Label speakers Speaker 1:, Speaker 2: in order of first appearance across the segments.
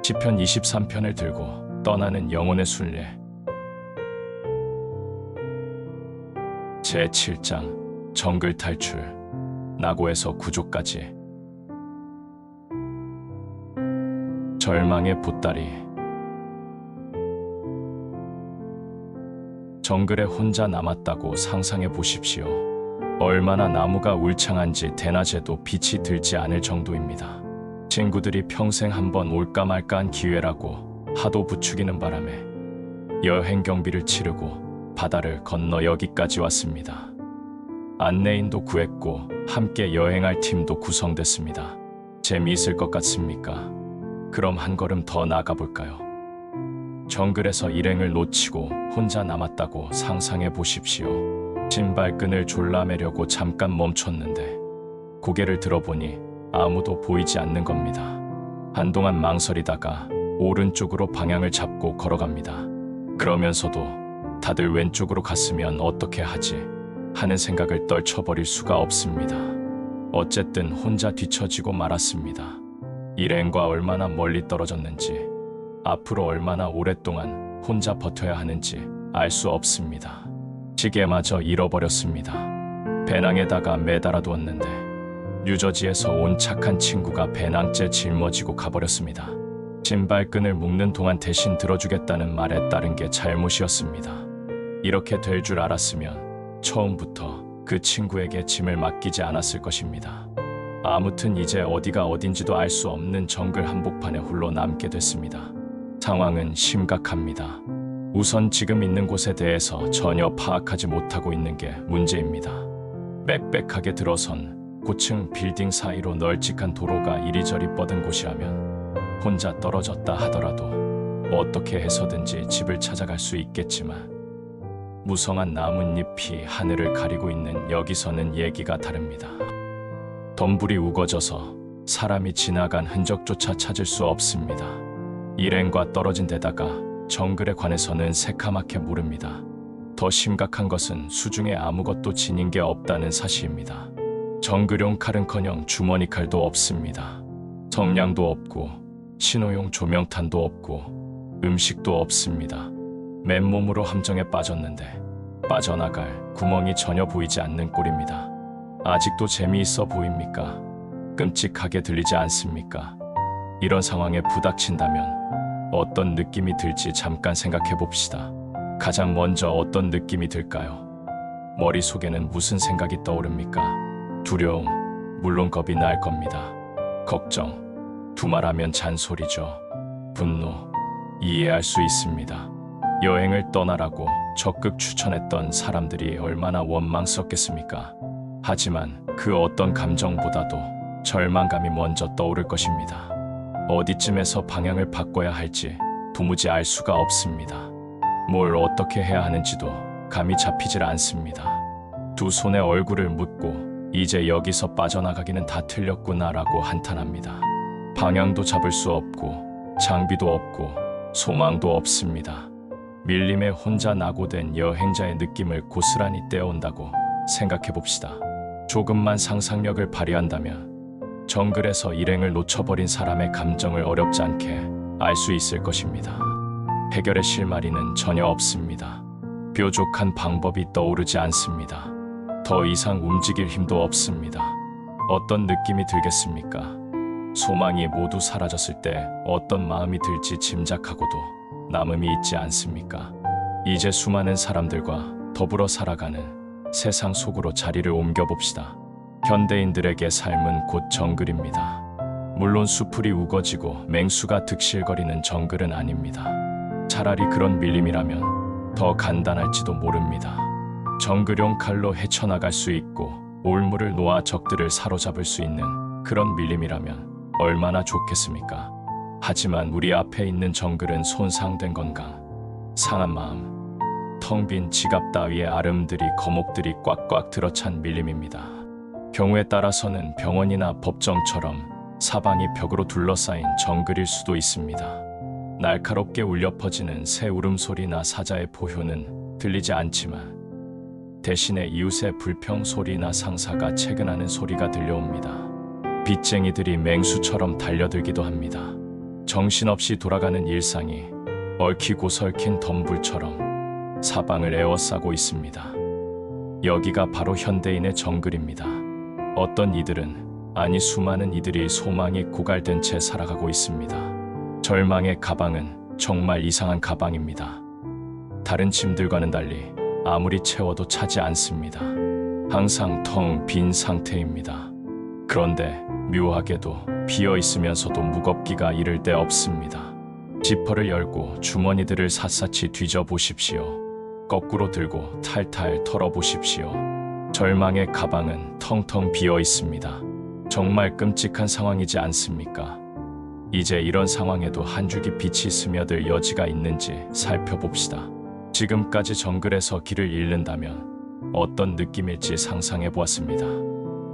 Speaker 1: 시편 23편을 들고 떠나는 영혼의 순례. 제7장 정글 탈출. 나고에서 구조까지. 절망의 보따리. 정글에 혼자 남았다고 상상해 보십시오. 얼마나 나무가 울창한지 대낮에도 빛이 들지 않을 정도입니다. 친구들이 평생 한번 올까 말까한 기회라고 하도 부추기는 바람에 여행 경비를 치르고 바다를 건너 여기까지 왔습니다. 안내인도 구했고 함께 여행할 팀도 구성됐습니다. 재미있을 것 같습니까? 그럼 한 걸음 더 나가볼까요? 정글에서 일행을 놓치고 혼자 남았다고 상상해 보십시오. 신발끈을 졸라매려고 잠깐 멈췄는데 고개를 들어보니 아무도 보이지 않는 겁니다. 한동안 망설이다가 오른쪽으로 방향을 잡고 걸어갑니다. 그러면서도 다들 왼쪽으로 갔으면 어떻게 하지 하는 생각을 떨쳐버릴 수가 없습니다. 어쨌든 혼자 뒤처지고 말았습니다. 일행과 얼마나 멀리 떨어졌는지, 앞으로 얼마나 오랫동안 혼자 버텨야 하는지 알 수 없습니다. 시계마저 잃어버렸습니다. 배낭에다가 매달아두었는데 뉴저지에서 온 착한 친구가 배낭째 짊어지고 가버렸습니다. 신발끈을 묶는 동안 대신 들어주겠다는 말에 따른 게 잘못이었습니다. 이렇게 될 줄 알았으면 처음부터 그 친구에게 짐을 맡기지 않았을 것입니다. 아무튼 이제 어디가 어딘지도 알 수 없는 정글 한복판에 홀로 남게 됐습니다. 상황은 심각합니다. 우선 지금 있는 곳에 대해서 전혀 파악하지 못하고 있는 게 문제입니다. 빽빽하게 들어선 고층 빌딩 사이로 널찍한 도로가 이리저리 뻗은 곳이라면 혼자 떨어졌다 하더라도 어떻게 해서든지 집을 찾아갈 수 있겠지만 무성한 나뭇잎이 하늘을 가리고 있는 여기서는 얘기가 다릅니다. 덤불이 우거져서 사람이 지나간 흔적조차 찾을 수 없습니다. 일행과 떨어진 데다가 정글에 관해서는 새카맣게 모릅니다. 더 심각한 것은 수중에 아무것도 지닌 게 없다는 사실입니다. 정글용 칼은커녕 주머니 칼도 없습니다. 성냥도 없고 신호용 조명탄도 없고 음식도 없습니다. 맨몸으로 함정에 빠졌는데 빠져나갈 구멍이 전혀 보이지 않는 꼴입니다. 아직도 재미있어 보입니까? 끔찍하게 들리지 않습니까? 이런 상황에 부닥친다면 어떤 느낌이 들지 잠깐 생각해 봅시다. 가장 먼저 어떤 느낌이 들까요? 머릿속에는 무슨 생각이 떠오릅니까? 두려움, 물론 겁이 날 겁니다. 걱정, 두말하면 잔소리죠. 분노, 이해할 수 있습니다. 여행을 떠나라고 적극 추천했던 사람들이 얼마나 원망스럽겠습니까? 하지만 그 어떤 감정보다도 절망감이 먼저 떠오를 것입니다. 어디쯤에서 방향을 바꿔야 할지 도무지 알 수가 없습니다. 뭘 어떻게 해야 하는지도 감이 잡히질 않습니다. 두 손에 얼굴을 묻고 이제 여기서 빠져나가기는 다 틀렸구나라고 한탄합니다. 방향도 잡을 수 없고 장비도 없고 소망도 없습니다. 밀림에 혼자 낙오된 여행자의 느낌을 고스란히 떼어온다고 생각해봅시다. 조금만 상상력을 발휘한다면 정글에서 일행을 놓쳐버린 사람의 감정을 어렵지 않게 알 수 있을 것입니다. 해결의 실마리는 전혀 없습니다. 뾰족한 방법이 떠오르지 않습니다. 더 이상 움직일 힘도 없습니다. 어떤 느낌이 들겠습니까? 소망이 모두 사라졌을 때 어떤 마음이 들지 짐작하고도 남음이 있지 않습니까? 이제 수많은 사람들과 더불어 살아가는 세상 속으로 자리를 옮겨봅시다. 현대인들에게 삶은 곧 정글입니다. 물론 수풀이 우거지고 맹수가 득실거리는 정글은 아닙니다. 차라리 그런 밀림이라면 더 간단할지도 모릅니다. 정글용 칼로 헤쳐나갈 수 있고 올무를 놓아 적들을 사로잡을 수 있는 그런 밀림이라면 얼마나 좋겠습니까? 하지만 우리 앞에 있는 정글은 손상된 건강, 상한 마음, 텅 빈 지갑 따위의 아름들이 거목들이 꽉꽉 들어찬 밀림입니다. 경우에 따라서는 병원이나 법정처럼 사방이 벽으로 둘러싸인 정글일 수도 있습니다. 날카롭게 울려 퍼지는 새 울음소리나 사자의 포효는 들리지 않지만 대신에 이웃의 불평 소리나 상사가 채근하는 소리가 들려옵니다. 빚쟁이들이 맹수처럼 달려들기도 합니다. 정신없이 돌아가는 일상이 얽히고 설킨 덤불처럼 사방을 에워싸고 있습니다. 여기가 바로 현대인의 정글입니다. 어떤 이들은, 아니 수많은 이들이 소망이 고갈된 채 살아가고 있습니다. 절망의 가방은 정말 이상한 가방입니다. 다른 짐들과는 달리 아무리 채워도 차지 않습니다. 항상 텅 빈 상태입니다. 그런데 묘하게도 비어 있으면서도 무겁기가 이를 데 없습니다. 지퍼를 열고 주머니들을 샅샅이 뒤져 보십시오. 거꾸로 들고 탈탈 털어 보십시오. 절망의 가방은 텅텅 비어 있습니다. 정말 끔찍한 상황이지 않습니까? 이제 이런 상황에도 한 줄기 빛이 스며들 여지가 있는지 살펴봅시다. 지금까지 정글에서 길을 잃는다면 어떤 느낌일지 상상해 보았습니다.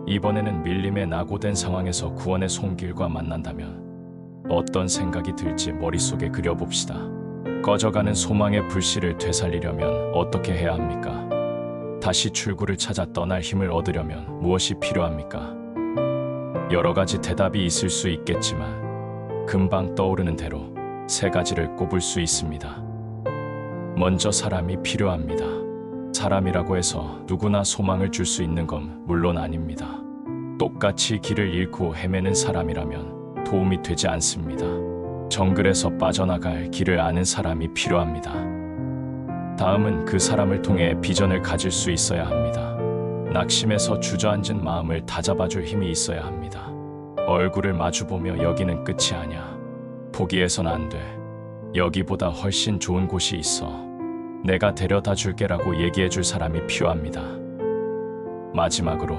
Speaker 1: 이번에는 밀림에 낙오된 상황에서 구원의 손길과 만난다면 어떤 생각이 들지 머릿속에 그려봅시다. 꺼져가는 소망의 불씨를 되살리려면 어떻게 해야 합니까? 다시 출구를 찾아 떠날 힘을 얻으려면 무엇이 필요합니까? 여러 가지 대답이 있을 수 있겠지만 금방 떠오르는 대로 세 가지를 꼽을 수 있습니다. 먼저 사람이 필요합니다. 사람이라고 해서 누구나 소망을 줄 수 있는 건 물론 아닙니다. 똑같이 길을 잃고 헤매는 사람이라면 도움이 되지 않습니다. 정글에서 빠져나갈 길을 아는 사람이 필요합니다. 다음은 그 사람을 통해 비전을 가질 수 있어야 합니다. 낙심해서 주저앉은 마음을 다잡아줄 힘이 있어야 합니다. 얼굴을 마주보며 여기는 끝이 아냐. 포기해선 안 돼. 여기보다 훨씬 좋은 곳이 있어. 내가 데려다 줄게라고 얘기해줄 사람이 필요합니다. 마지막으로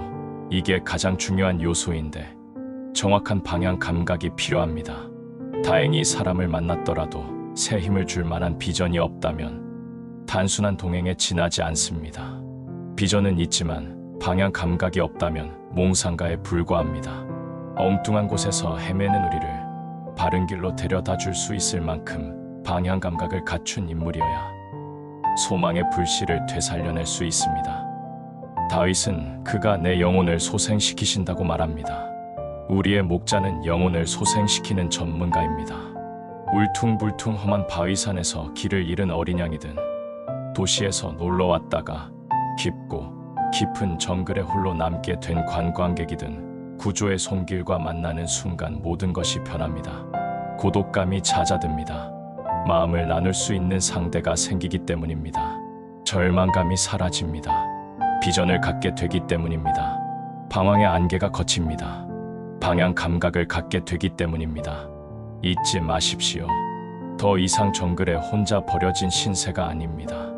Speaker 1: 이게 가장 중요한 요소인데 정확한 방향 감각이 필요합니다. 다행히 사람을 만났더라도 새 힘을 줄 만한 비전이 없다면 단순한 동행에 지나지 않습니다. 비전은 있지만 방향 감각이 없다면 몽상가에 불과합니다. 엉뚱한 곳에서 헤매는 우리를 바른 길로 데려다 줄 수 있을 만큼 방향 감각을 갖춘 인물이어야 소망의 불씨를 되살려낼 수 있습니다. 다윗은 그가 내 영혼을 소생시키신다고 말합니다. 우리의 목자는 영혼을 소생시키는 전문가입니다. 울퉁불퉁 험한 바위산에서 길을 잃은 어린 양이든 도시에서 놀러 왔다가 깊고 깊은 정글에 홀로 남게 된 관광객이든 구조의 손길과 만나는 순간 모든 것이 변합니다. 고독감이 잦아듭니다. 마음을 나눌 수 있는 상대가 생기기 때문입니다. 절망감이 사라집니다. 비전을 갖게 되기 때문입니다. 방황의 안개가 걷힙니다. 방향 감각을 갖게 되기 때문입니다. 잊지 마십시오. 더 이상 정글에 혼자 버려진 신세가 아닙니다.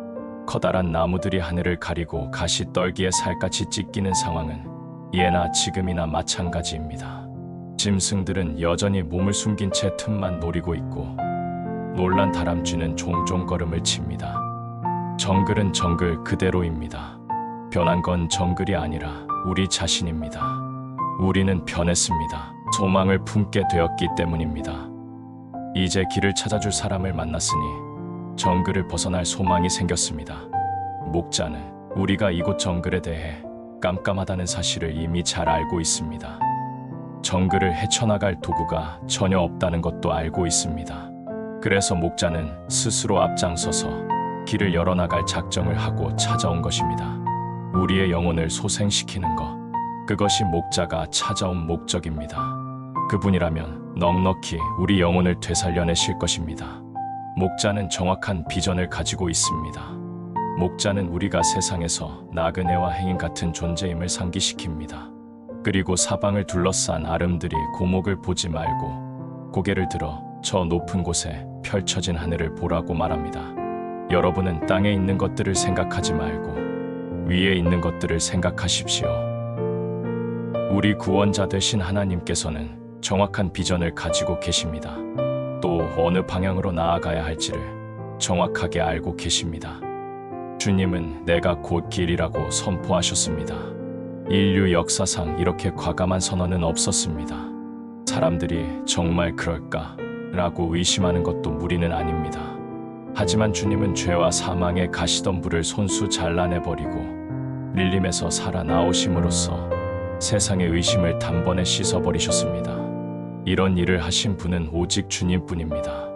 Speaker 1: 커다란 나무들이 하늘을 가리고 가시 떨기에 살갗이 찢기는 상황은 예나 지금이나 마찬가지입니다. 짐승들은 여전히 몸을 숨긴 채 틈만 노리고 있고 놀란 다람쥐는 종종 걸음을 칩니다. 정글은 정글 그대로입니다. 변한 건 정글이 아니라 우리 자신입니다. 우리는 변했습니다. 소망을 품게 되었기 때문입니다. 이제 길을 찾아줄 사람을 만났으니 정글을 벗어날 소망이 생겼습니다. 목자는 우리가 이곳 정글에 대해 깜깜하다는 사실을 이미 잘 알고 있습니다. 정글을 헤쳐나갈 도구가 전혀 없다는 것도 알고 있습니다. 그래서 목자는 스스로 앞장서서 길을 열어나갈 작정을 하고 찾아온 것입니다. 우리의 영혼을 소생시키는 것, 그것이 목자가 찾아온 목적입니다. 그분이라면 넉넉히 우리 영혼을 되살려내실 것입니다. 목자는 정확한 비전을 가지고 있습니다. 목자는 우리가 세상에서 나그네와 행인 같은 존재임을 상기시킵니다. 그리고 사방을 둘러싼 아름드리 고목을 보지 말고 고개를 들어 저 높은 곳에 펼쳐진 하늘을 보라고 말합니다. 여러분은 땅에 있는 것들을 생각하지 말고 위에 있는 것들을 생각하십시오. 우리 구원자 되신 하나님께서는 정확한 비전을 가지고 계십니다. 또 어느 방향으로 나아가야 할지를 정확하게 알고 계십니다. 주님은 내가 곧 길이라고 선포하셨습니다. 인류 역사상 이렇게 과감한 선언은 없었습니다. 사람들이 정말 그럴까? 라고 의심하는 것도 무리는 아닙니다. 하지만 주님은 죄와 사망의 가시덤불을 손수 잘라내버리고 밀림에서 살아나오심으로써 세상의 의심을 단번에 씻어버리셨습니다. 이런 일을 하신 분은 오직 주님뿐입니다.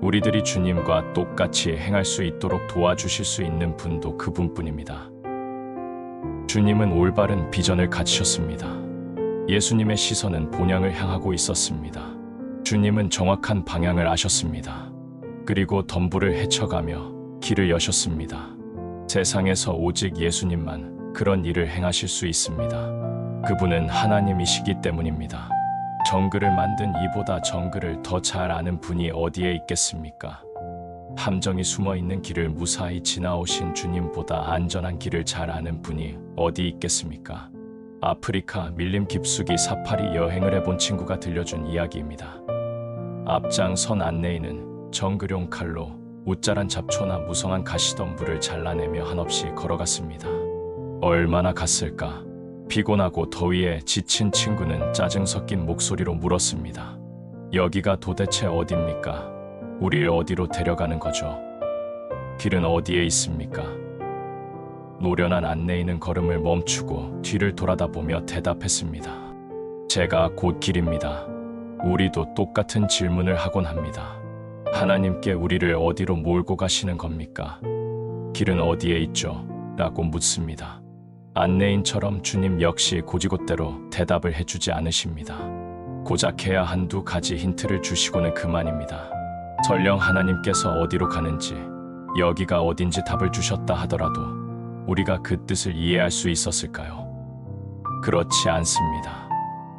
Speaker 1: 우리들이 주님과 똑같이 행할 수 있도록 도와주실 수 있는 분도 그분뿐입니다. 주님은 올바른 비전을 가지셨습니다. 예수님의 시선은 본향을 향하고 있었습니다. 주님은 정확한 방향을 아셨습니다. 그리고 덤불을 헤쳐가며 길을 여셨습니다. 세상에서 오직 예수님만 그런 일을 행하실 수 있습니다. 그분은 하나님이시기 때문입니다. 정글을 만든 이보다 정글을 더 잘 아는 분이 어디에 있겠습니까? 함정이 숨어있는 길을 무사히 지나오신 주님보다 안전한 길을 잘 아는 분이 어디 있겠습니까? 아프리카 밀림 깊숙이 사파리 여행을 해본 친구가 들려준 이야기입니다. 앞장선 안내인은 정글용 칼로 웃자란 잡초나 무성한 가시덤불을 잘라내며 한없이 걸어갔습니다. 얼마나 갔을까? 피곤하고 더위에 지친 친구는 짜증 섞인 목소리로 물었습니다. 여기가 도대체 어딥니까? 우릴 어디로 데려가는 거죠? 길은 어디에 있습니까? 노련한 안내인은 걸음을 멈추고 뒤를 돌아다보며 대답했습니다. 제가 곧 길입니다. 우리도 똑같은 질문을 하곤 합니다. 하나님께 우리를 어디로 몰고 가시는 겁니까? 길은 어디에 있죠? 라고 묻습니다. 안내인처럼 주님 역시 고지곳대로 대답을 해주지 않으십니다. 고작 해야 한두 가지 힌트를 주시고는 그만입니다. 설령 하나님께서 어디로 가는지, 여기가 어딘지 답을 주셨다 하더라도 우리가 그 뜻을 이해할 수 있었을까요? 그렇지 않습니다.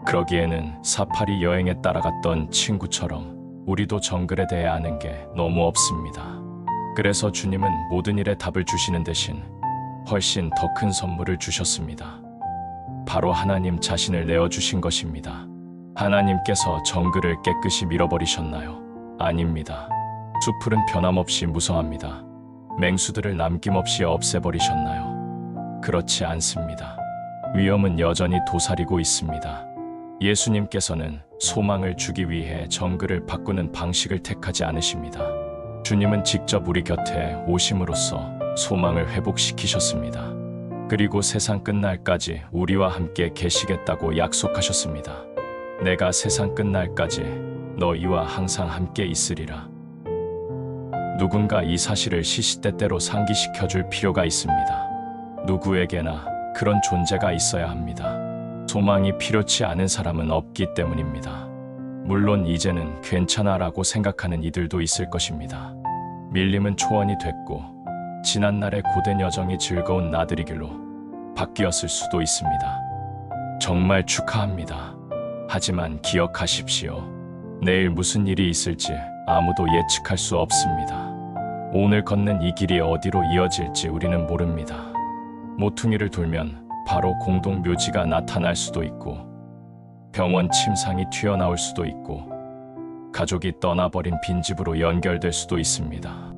Speaker 1: 그러기에는 사파리 여행에 따라갔던 친구처럼 우리도 정글에 대해 아는 게 너무 없습니다. 그래서 주님은 모든 일에 답을 주시는 대신 훨씬 더 큰 선물을 주셨습니다. 바로 하나님 자신을 내어주신 것입니다. 하나님께서 정글을 깨끗이 밀어버리셨나요? 아닙니다. 숲풀은 변함없이 무성합니다. 맹수들을 남김없이 없애버리셨나요? 그렇지 않습니다. 위험은 여전히 도사리고 있습니다. 예수님께서는 소망을 주기 위해 정글을 바꾸는 방식을 택하지 않으십니다. 주님은 직접 우리 곁에 오심으로써 소망을 회복시키셨습니다. 그리고 세상 끝날까지 우리와 함께 계시겠다고 약속하셨습니다. 내가 세상 끝날까지 너희와 항상 함께 있으리라. 누군가 이 사실을 시시때때로 상기시켜줄 필요가 있습니다. 누구에게나 그런 존재가 있어야 합니다. 소망이 필요치 않은 사람은 없기 때문입니다. 물론 이제는 괜찮아라고 생각하는 이들도 있을 것입니다. 밀림은 초원이 됐고 지난날의 고된 여정이 즐거운 나들이길로 바뀌었을 수도 있습니다. 정말 축하합니다. 하지만 기억하십시오. 내일 무슨 일이 있을지 아무도 예측할 수 없습니다. 오늘 걷는 이 길이 어디로 이어질지 우리는 모릅니다. 모퉁이를 돌면 바로 공동묘지가 나타날 수도 있고 병원 침상이 튀어나올 수도 있고 가족이 떠나버린 빈집으로 연결될 수도 있습니다.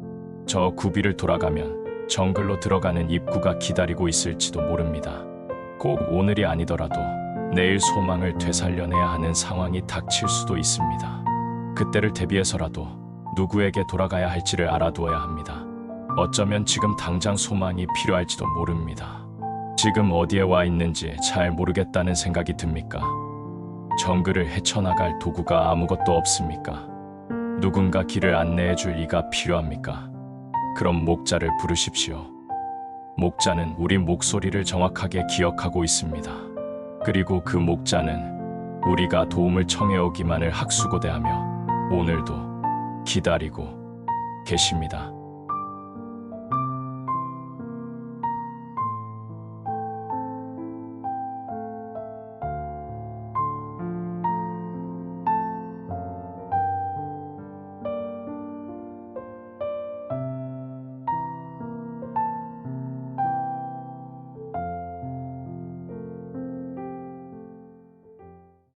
Speaker 1: 저 구비를 돌아가면 정글로 들어가는 입구가 기다리고 있을지도 모릅니다. 꼭 오늘이 아니더라도 내일 소망을 되살려내야 하는 상황이 닥칠 수도 있습니다. 그때를 대비해서라도 누구에게 돌아가야 할지를 알아두어야 합니다. 어쩌면 지금 당장 소망이 필요할지도 모릅니다. 지금 어디에 와 있는지 잘 모르겠다는 생각이 듭니까? 정글을 헤쳐나갈 도구가 아무것도 없습니까? 누군가 길을 안내해 줄 이가 필요합니까? 그럼 목자를 부르십시오. 목자는 우리 목소리를 정확하게 기억하고 있습니다. 그리고 그 목자는 우리가 도움을 청해오기만을 학수고대하며 오늘도 기다리고 계십니다.